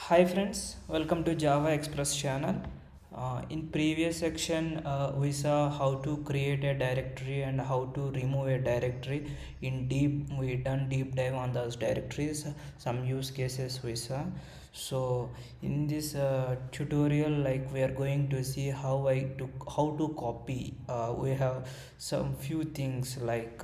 Hi friends, welcome to Java Express channel. In previous section, we saw how to create a directory and how to remove a directory. We done deep dive on those directories. Some use cases we saw. So in this tutorial, like we are going to see how to copy. We have some few things like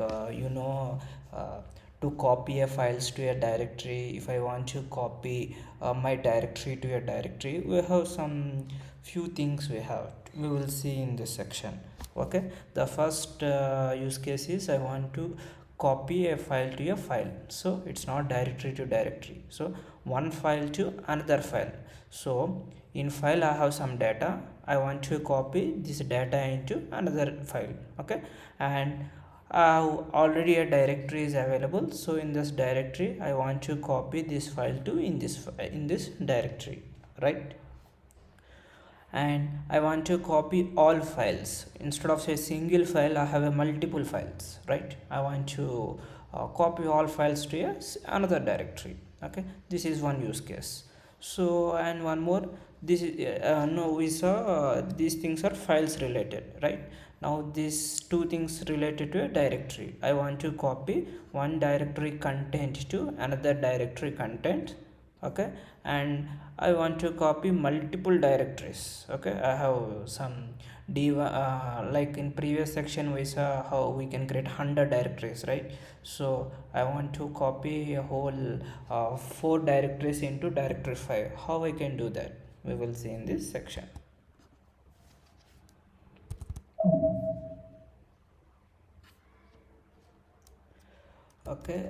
to copy a files to a directory. If I want to copy my directory to a directory, we have some few things we will see in this section. Okay, the first use case is I want to copy a file to a file, so it's not directory to directory, so one file to another file. So in file I have some data, I want to copy this data into another file. Okay, and already a directory is available, so in this directory I want to copy this file to in this directory, right? And I want to copy all files. Instead of a single file, I have a multiple files, right? I want to copy all files to another directory. Okay, this is one use case. So and one more, this is no we saw these things are files related, right? Now these two things related to a directory. I want to copy one directory content to another directory content. Okay, and I want to copy multiple directories. Okay, I have some like in previous section we saw how we can create 100 directories, right? So I want to copy a whole 4 directories into directory 5. How I can do that, we will see in this section. Okay,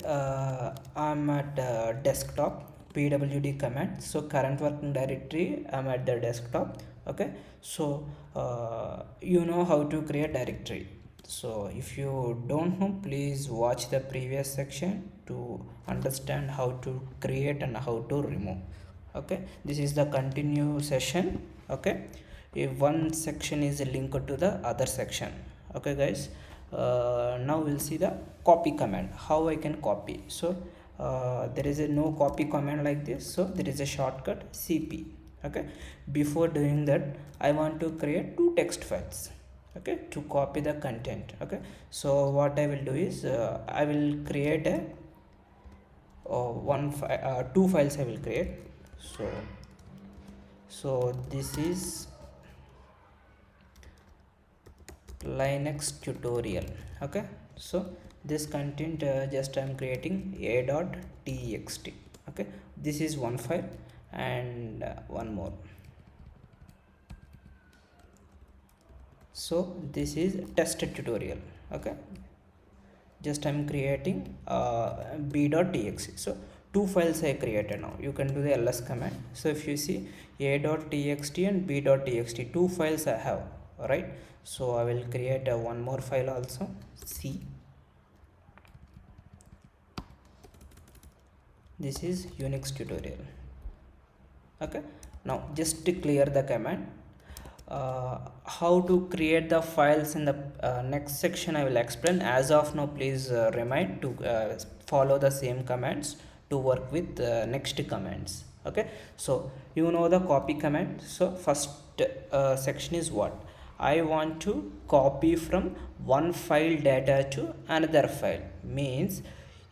I'm at desktop, pwd command. So current working directory, I'm at the desktop. Okay, so you know how to create directory. So if you don't know, please watch the previous section to understand how to create and how to remove. Okay, this is the continue session. Okay, if one section is linked to the other section. Okay guys, now we'll see the copy command, how I can copy. So there is a no copy command like this, so there is a shortcut cp. Okay, before doing that I want to create two text files, okay, to copy the content. Okay, so what I will do is I will create a two files I will create. So this is Linux tutorial. Okay, so this content just I'm creating a.txt. Okay, this is one file, and one more. So this is test tutorial. Okay, just I'm creating b.txt. So two files I created. Now you can do the ls command. So if you see a.txt and b.txt, two files I have, right? So I will create one more file also, c. This is Unix tutorial. Okay, now just to clear the command, how to create the files in the next section I will explain. As of now, please remind to follow the same commands to work with next commands. Okay, so you know the copy command. So first section is what I want to copy from one file data to another file. Means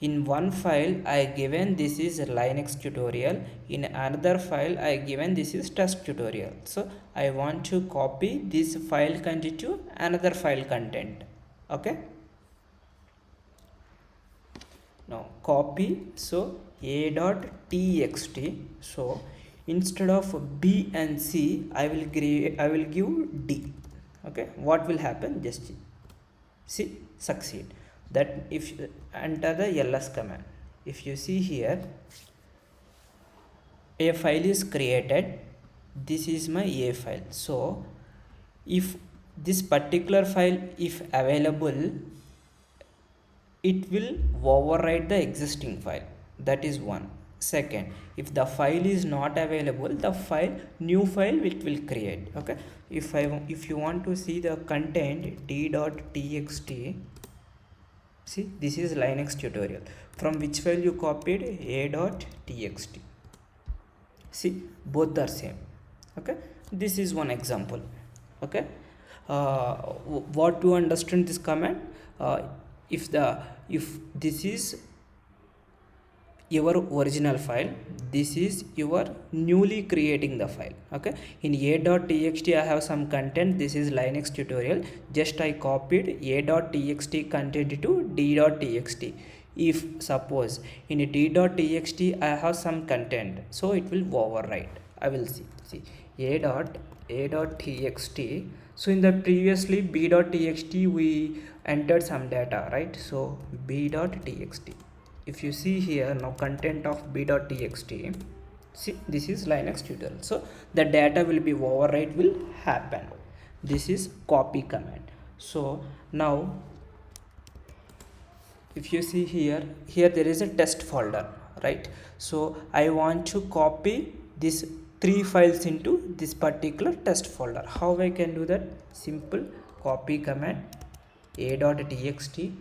in one file I given this is Linux tutorial, in another file I given this is test tutorial. So I want to copy this file content to another file content. Okay, now copy. So a.txt. So instead of b and c I will give d. Okay, what will happen, just see, succeed. That if enter the ls command, if you see here a file is created, this is my a file. So if this particular file if available, it will override the existing file. That is one. Second, if the file is not available, the file new file it will create. Okay, if you want to see the content d.txt, see this is Linux tutorial, from which file you copied, a.txt. See, both are same. Okay, this is one example. Okay, what to understand this command? uh, if this is your original file, this is your newly creating the file. Okay, in a.txt I have some content. This is Linux tutorial. Just I copied a.txt content to d.txt. If suppose in a d.txt I have some content, so it will overwrite. I will see a.txt. So in the previously b.txt we entered some data, right? So b.txt, if you see here, now content of b.txt, see, this is Linux tutorial, so the data will be overwrite will happen. This is copy command. So now if you see here there is a test folder, right? So I want to copy this 3 files into this particular test folder. How I can do that? Simple copy command, a.txt,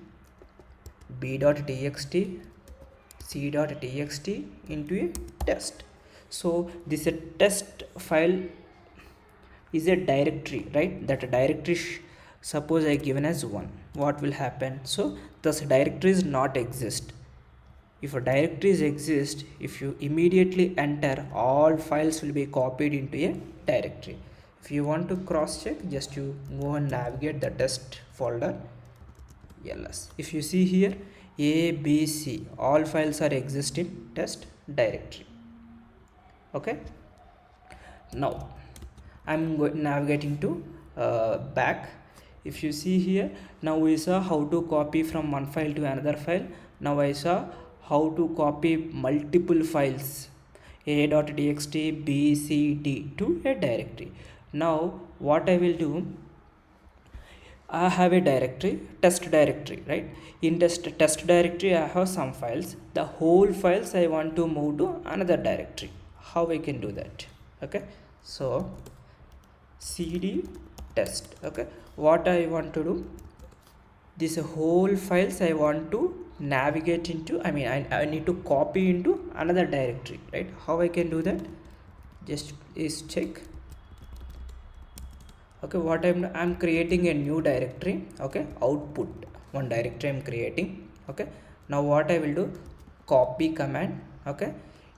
b.txt, c.txt into a test. So this a test file is a directory, right? That directory suppose I given as 1, what will happen? So thus directories not exist. If a directories exist, if you immediately enter, all files will be copied into a directory. If you want to cross check, just you go and navigate the test folder, ls. If you see here, a, b, c, all files are exist in test directory. Okay, now I'm navigating to back. If you see here, now we saw how to copy from one file to another file. Now I saw how to copy multiple files, a.txt, b, c, d to a directory. Now what I will do, I have a directory, test directory, right? In test directory I have some files. The whole files I want to move to another directory. How I can do that? Okay, so cd test. Okay, what I want to do, this whole files I want to navigate into, I need to copy into another directory, right? How I can do that? Just is check. Okay, what I'm creating a new directory. Okay, output one directory I'm creating. Okay, now what I will do, copy command. Okay,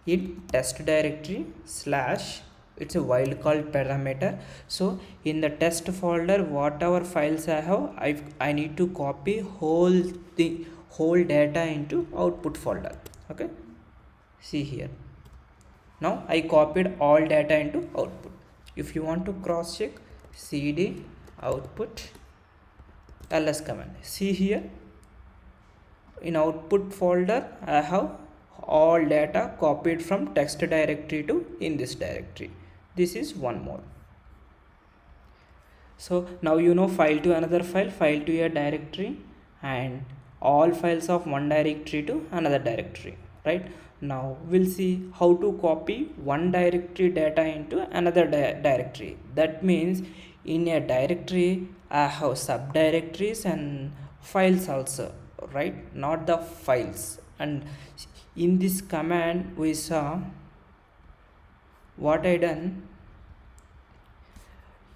in test directory slash, it's a wildcard parameter. So in the test folder, whatever files I have, I need to copy whole data into output folder. Okay, see here, now I copied all data into output. If you want to cross check, cd output ls command. See here, in output folder I have all data copied from text directory to in this directory. This is one more. So now you know file to another file, file to a directory, and all files of one directory to another directory, right? Now we'll see how to copy one directory data into another directory. That means in a directory I have subdirectories and files also, right? Not the files. And in this command we saw what I done.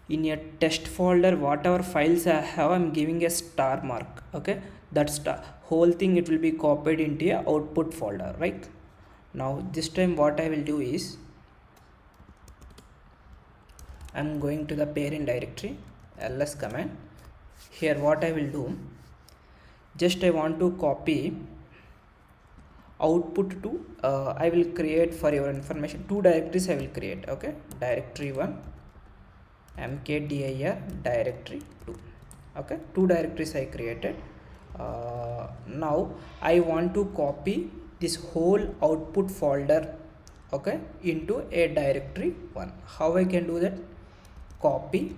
In a test folder, whatever files I have, I'm giving a star mark. Okay, that star whole thing, it will be copied into a output folder, right? Now this time what I will do is, I'm going to the parent directory, ls command. Here what I will do, just I want to copy output to I will create, for your information, 2 directories I will create. Okay, directory 1, mkdir directory 2. Okay, 2 directories I created. Now I want to copy this whole output folder, okay, into a directory 1. How I can do that? Copy,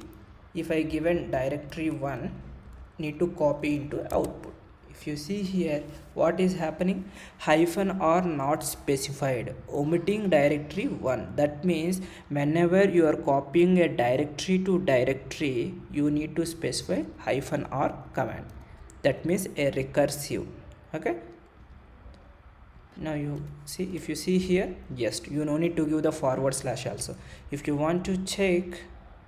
if I given directory 1, need to copy into output. If you see here, what is happening, -r not specified, omitting directory 1. That means whenever you are copying a directory to directory, you need to specify -r command. That means a recursive. Okay, Now you see, if you see here, yes, you no need to give the forward slash also. If you want to check,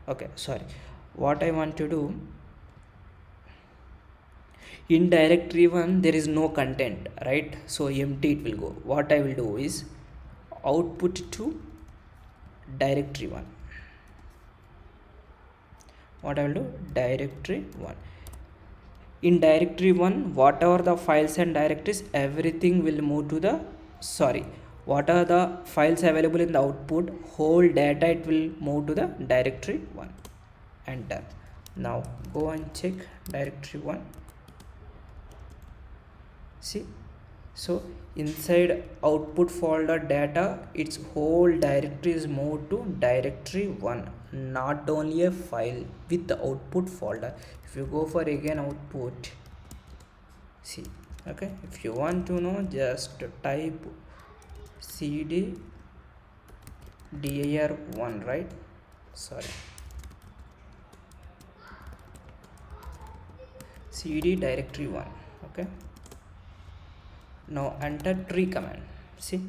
okay, sorry, what I want to do, in directory 1 there is no content, right? So empty it will go. What I will do is output to directory 1. What I will do, directory 1. In directory 1, whatever the files and directories, everything will move to the, sorry, what are the files available in the output, whole data it will move to the directory 1. Enter. Now go and check directory 1. See, so inside output folder data, its whole directory is moved to directory 1, not only a file with the output folder. If you go for again output, see, okay, if you want to know, just type cd dir 1, right? Sorry, cd directory 1. Okay, now enter tree command. See,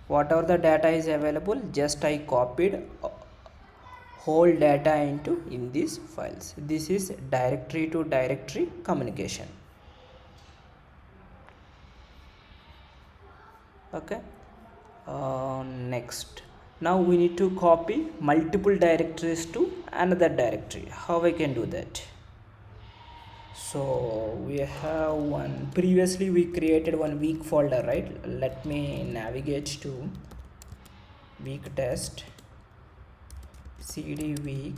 whatever the data is available, just I copied whole data into in these files. This is directory to directory communication. Okay, next, now we need to copy multiple directories to another directory. How I can do that? So we have one, previously we created one weak folder, right? Let me navigate to weak test, cd weak.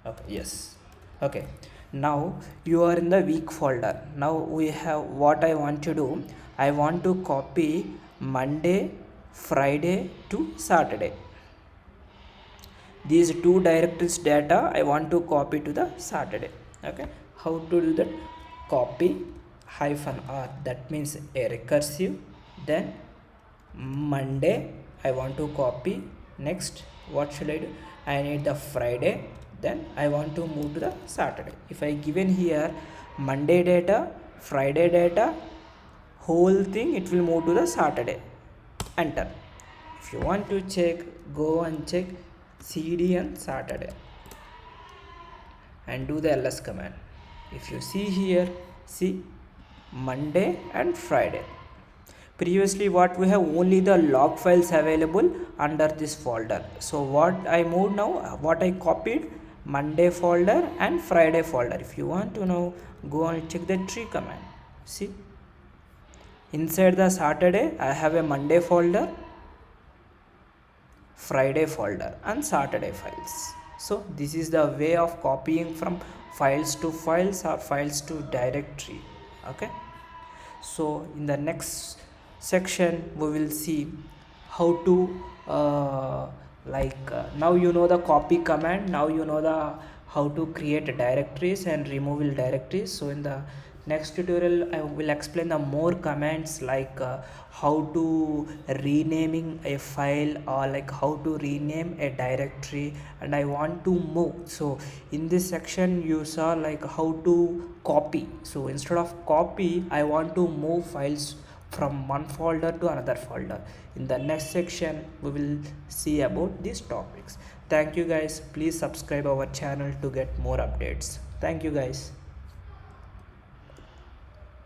Okay, yes, okay, now you are in the weak folder. Now we have, what I want to do, I want to copy Monday, Friday to Saturday. These two directories data I want to copy to the Saturday. Okay, how to do that? Copy -r, that means a recursive, then Monday I want to copy. Next, what should I do? I need the Friday, then I want to move to the Saturday. If I given here Monday data, Friday data, whole thing it will move to the Saturday. Enter. If you want to check, go and check cd and Saturday and do the ls command. If you see here, see Monday and Friday. Previously what we have, only the log files available under this folder. So what I moved now, what I copied, Monday folder and Friday folder. If you want to know, go and check the tree command. See, inside the Saturday I have a Monday folder, Friday folder and Saturday files. So this is the way of copying from files to files or files to directory. Okay, so in the next section we will see how to now you know the copy command, now you know the how to create directories and removal directories. So in the next tutorial I will explain the more commands, like how to renaming a file, or like how to rename a directory, and I want to move. So in this section you saw like how to copy. So instead of copy, I want to move files from one folder to another folder. In the next section we will see about these topics. Thank you guys, please subscribe our channel to get more updates. Thank you guys.